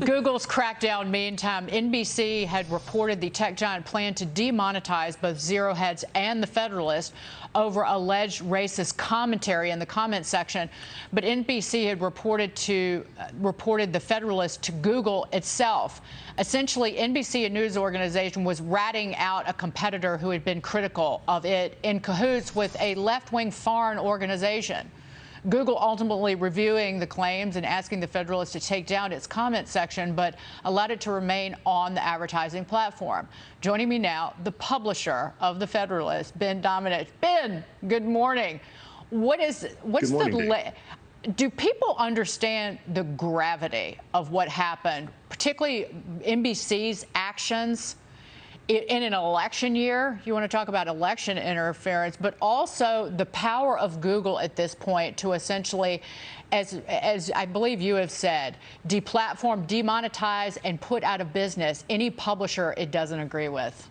Google's crackdown. Meantime, NBC had reported the tech giant planned to demonetize both Zero Hedge and the Federalist over alleged racist commentary in the comment section. But NBC had reported the Federalist to Google itself. Essentially, NBC, a news organization, was ratting out a competitor who had been critical of it in cahoots with a left-wing foreign organization. Google ultimately reviewing the claims and asking the Federalist to take down its comment section, but allowed it to remain on the advertising platform. Joining me now, the publisher of the Federalist, Ben Domenech. Ben, good morning. Do people understand the gravity of what happened, particularly NBC's actions in an election year? You want to talk about election interference, but also the power of Google at this point to essentially, as I believe you have said, deplatform, demonetize, and put out of business any publisher it doesn't agree with.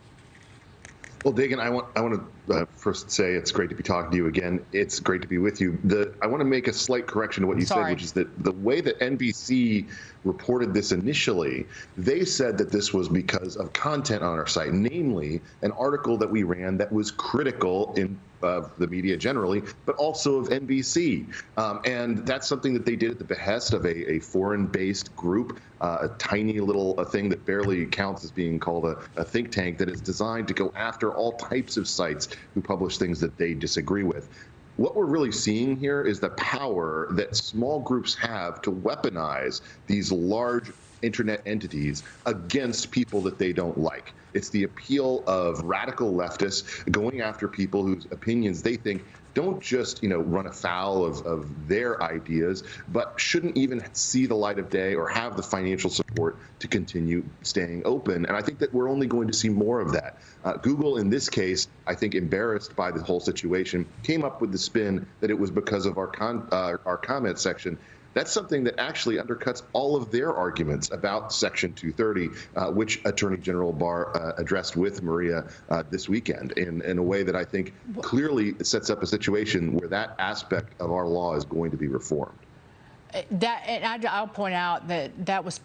Well, Dagan, I want to first say it's great to be talking to you again. It's great to be with you. I want to make a slight correction to what you said, which is that the way that NBC reported this initially, they said that this was because of content on our site, namely an article that we ran that was critical of the media generally, but also of NBC. And that's something that they did at the behest of a foreign-based group, a tiny little thing that barely counts as being called a think tank that is designed to go after all types of sites who publish things that they disagree with. What we're really seeing here is the power that small groups have to weaponize these large internet entities against people that they don't like. It's the appeal of radical leftists going after people whose opinions they think don't just, run afoul of their ideas, but shouldn't even see the light of day or have the financial support to continue staying open. And I think that we're only going to see more of that. Google, in this case, I think embarrassed by the whole situation, came up with the spin that it was because of our comment section. That's something that actually undercuts all of their arguments about Section 230, which Attorney General Barr addressed with Maria this weekend in a way that I think clearly sets up a situation where that aspect of our law is going to be reformed. I'll point out that was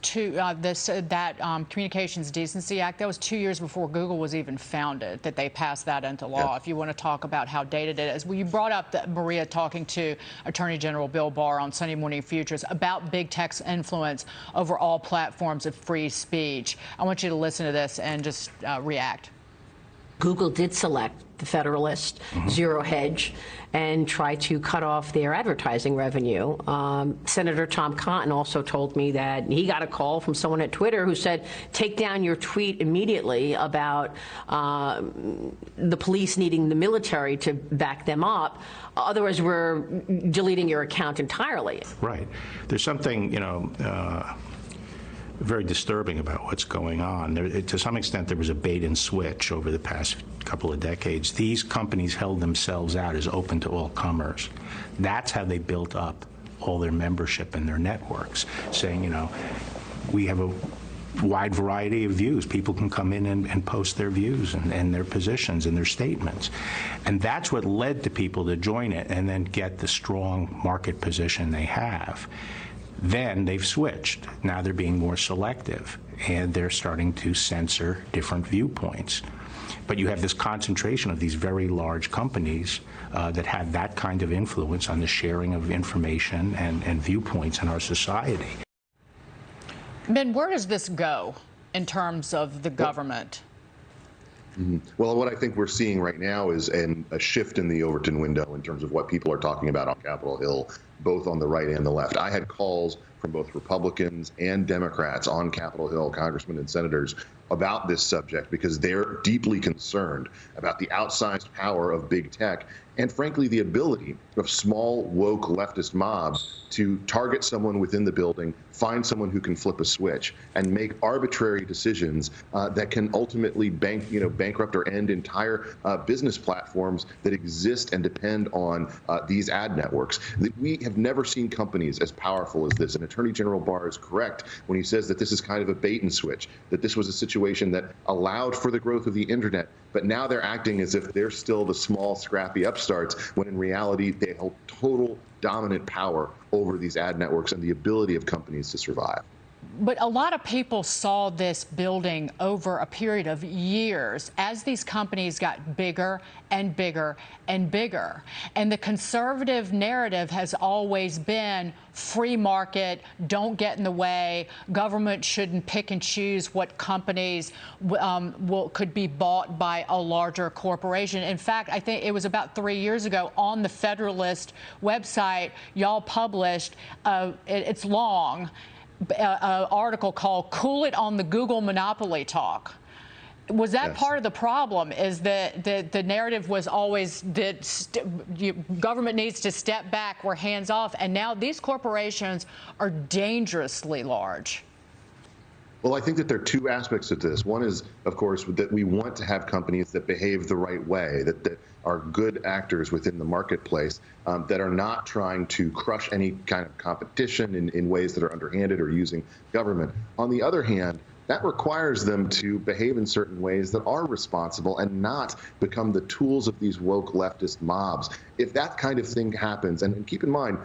Communications Decency Act, that was 2 years before Google was even founded, that they passed that into law. If you want to talk about how dated it is. Well, you brought up Maria talking to Attorney General Bill Barr on Sunday Morning Futures about big tech's influence over all platforms of free speech. I want you to listen to this and just react. Google did select the Federalist, Zero Hedge, and try to cut off their advertising revenue. Senator Tom Cotton also told me that he got a call from someone at Twitter who said, take down your tweet immediately about the police needing the military to back them up. Otherwise, we're deleting your account entirely. Right. There's something, very disturbing about what's going on. To some extent, there was a bait and switch over the past couple of decades. These companies held themselves out as open to all comers. That's how they built up all their membership and their networks, saying, we have a wide variety of views. People can come in and post their views and their positions and their statements. And that's what led to people to join it and then get the strong market position they have. Then they've switched. Now they're being more selective, and they're starting to censor different viewpoints. But you have this concentration of these very large companies that have that kind of influence on the sharing of information and viewpoints in our society. Ben, where does this go in terms of the government? Well, what I think we're seeing right now is a shift in the Overton window in terms of what people are talking about on Capitol Hill, both on the right and the left. I had calls from both Republicans and Democrats on Capitol Hill, congressmen and senators, about this subject because they're deeply concerned about the outsized power of big tech and, frankly, the ability of small, woke leftist mobs to target someone within the building, find someone who can flip a switch, and make arbitrary decisions that can ultimately bankrupt or end entire business platforms that exist and depend on these ad networks. We have never seen companies as powerful as this, and Attorney General Barr is correct when he says that this is kind of a bait and switch, that this was a situation that allowed for the growth of the internet, but now they're acting as if they're still the small, scrappy upstarts, when in reality they hold total dominant power over these ad networks and the ability of companies to survive. But a lot of people saw this building over a period of years as these companies got bigger and bigger and bigger. And the conservative narrative has always been free market, don't get in the way, government shouldn't pick and choose what companies could be bought by a larger corporation. In fact, I think it was about 3 years ago on the Federalist website, y'all published, it's long, an article called "Cool It on the Google Monopoly Talk." Was that part of the problem? Is that the narrative was always that government needs to step back, we're hands off, and now these corporations are dangerously large? Well, I think that there are two aspects to this. One is, of course, that we want to have companies that behave the right way, that are good actors within the marketplace, that are not trying to crush any kind of competition in ways that are underhanded or using government. On the other hand, that requires them to behave in certain ways that are responsible and not become the tools of these woke leftist mobs. If that kind of thing happens, and keep in mind,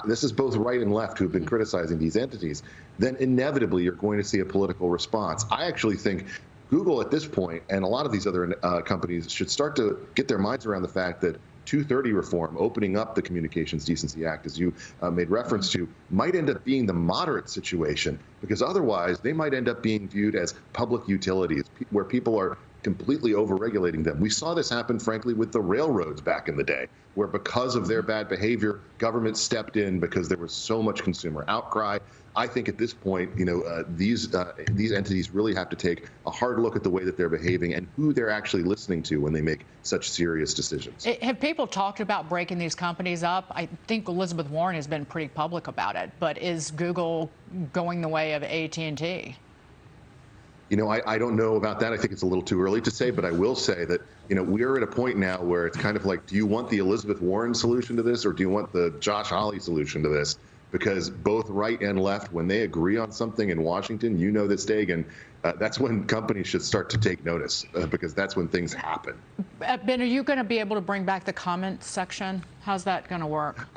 this is both right and left who have been criticizing these entities, then inevitably you're going to see a political response. I actually think Google at this point and a lot of these other companies should start to get their minds around the fact that 230 reform, opening up the Communications Decency Act, as you made reference to, might end up being the moderate situation, because otherwise they might end up being viewed as public utilities where people are completely over-regulating them. We saw this happen, frankly, with the railroads back in the day, where because of their bad behavior, government stepped in because there was so much consumer outcry. I think at this point, these entities really have to take a hard look at the way that they're behaving and who they're actually listening to when they make such serious decisions. Have people talked about breaking these companies up? I think Elizabeth Warren has been pretty public about it, but is Google going the way of AT&T? I don't know about that. I think it's a little too early to say, but I will say that, we're at a point now where it's kind of like, do you want the Elizabeth Warren solution to this, or do you want the Josh Hawley solution to this? Because both right and left, when they agree on something in Washington, this, Dagan, that's when companies should start to take notice, because that's when things happen. Ben, are you going to be able to bring back the comment section? How's that going to work?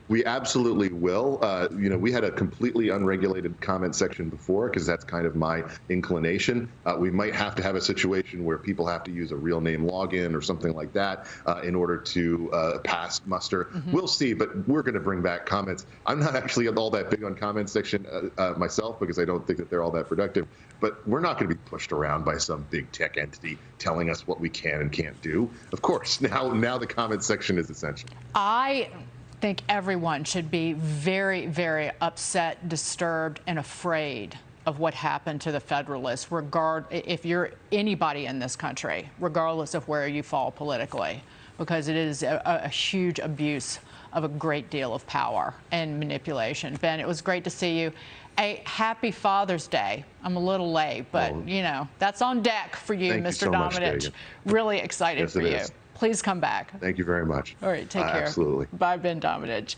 We absolutely will. We had a completely unregulated comment section before, because that's kind of my inclination. We might have to have a situation where people have to use a real name login or something like that in order to pass muster. Mm-hmm. We'll see, but we're going to bring back comments. I'm not actually all that big on comment section myself, because I don't think that they're all that productive. But we're not going to be pushed around by some big tech entity telling us what we can and can't do. Of course, now the comment section is essential. I think everyone should be very, very upset, disturbed, and afraid of what happened to the Federalists, if you're anybody in this country, regardless of where you fall politically, because it is a huge abuse of a great deal of power and manipulation. Ben, it was great to see you. A happy Father's Day. I'm a little late, but, that's on deck for you, Mr. Domenech. Really excited for you. Please come back. Thank you very much. All right, take care. Absolutely. Bye, Ben Domenech.